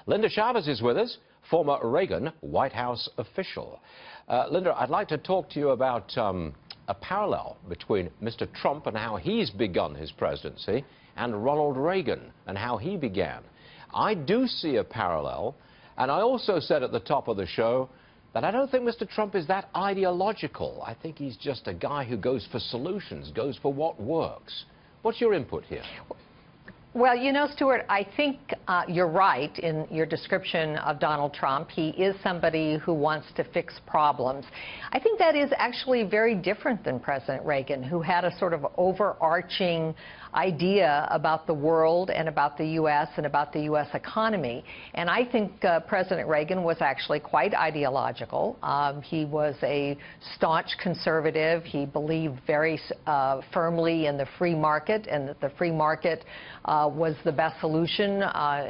Linda Chavez is with us, former Reagan White House official. Linda, I'd like to talk to you about a parallel between Mr. Trump and how he's begun his presidency and Ronald Reagan and how he began. I do see a parallel, and I also said at the top of the show that I don't think Mr. Trump is that ideological. I think he's just a guy who goes for solutions, goes for what works. What's your input here? Well, you know, Stuart, I think you're right in your description of Donald Trump. He is somebody who wants to fix problems. I think that is actually very different than President Reagan, who had a sort of overarching idea about the world and about the U.S. and about the U.S. economy. And I think President Reagan was actually quite ideological. He was a staunch conservative. He believed very firmly in the free market, and that the free market was the best solution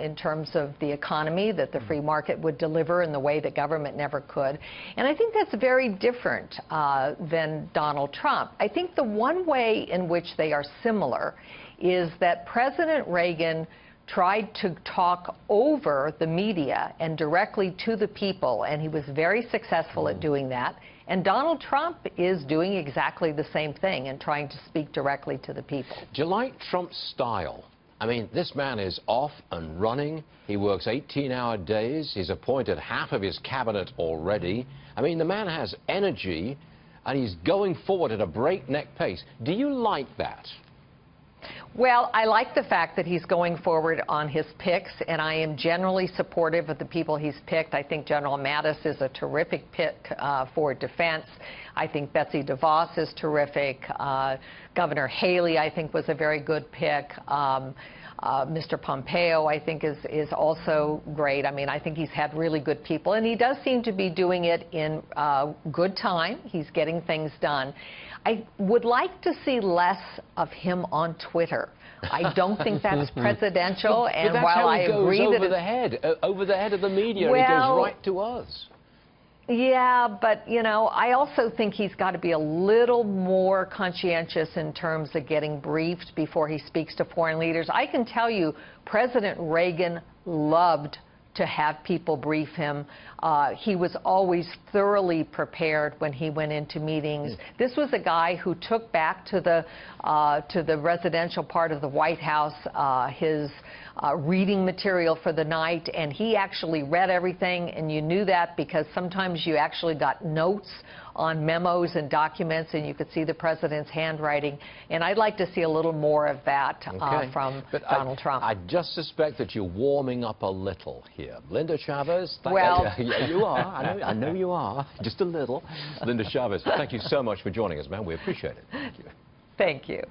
in terms of the economy, that the free market would deliver in the way that government never could. And I think that's very different than Donald Trump. I think the one way in which they are similar is that President Reagan tried to talk over the media and directly to the people, and he was very successful at doing that. And Donald Trump is doing exactly the same thing and trying to speak directly to the people. Do you like Trump's style? I mean, this man is off and running. He works 18-hour days. He's appointed half of his cabinet already. I mean, the man has energy, and he's going forward at a breakneck pace. Do you like that? Well, I like the fact that he's going forward on his picks, and I am generally supportive of the people he's picked. I think General Mattis is a terrific pick for defense. I think Betsy DeVos is terrific. Governor Haley, I think, was a very good pick. Mr. Pompeo, I think, is also great. I mean, I think he's had really good people, and he does seem to be doing it in good time. He's getting things done. I would like to see less of him on Twitter. I don't think that's presidential, but and that's while how I he goes agree over that over the head of the media, well, and he goes right to us. Yeah, but, you know, I also think he's got to be a little more conscientious in terms of getting briefed before he speaks to foreign leaders. I can tell you, President Reagan loved to have people brief him. He was always thoroughly prepared when he went into meetings. This was a guy who took back to the residential part of the White House his reading material for the night, and he actually read everything, and you knew that because sometimes you actually got notes on memos and documents, and you could see the president's handwriting. And I'd like to see a little more of that from Donald Trump. I just suspect that you're warming up a little here. Linda Chavez, well, yeah, you are. I know you are. Just a little. Linda Chavez, thank you so much for joining us, man. We appreciate it. Thank you. Thank you.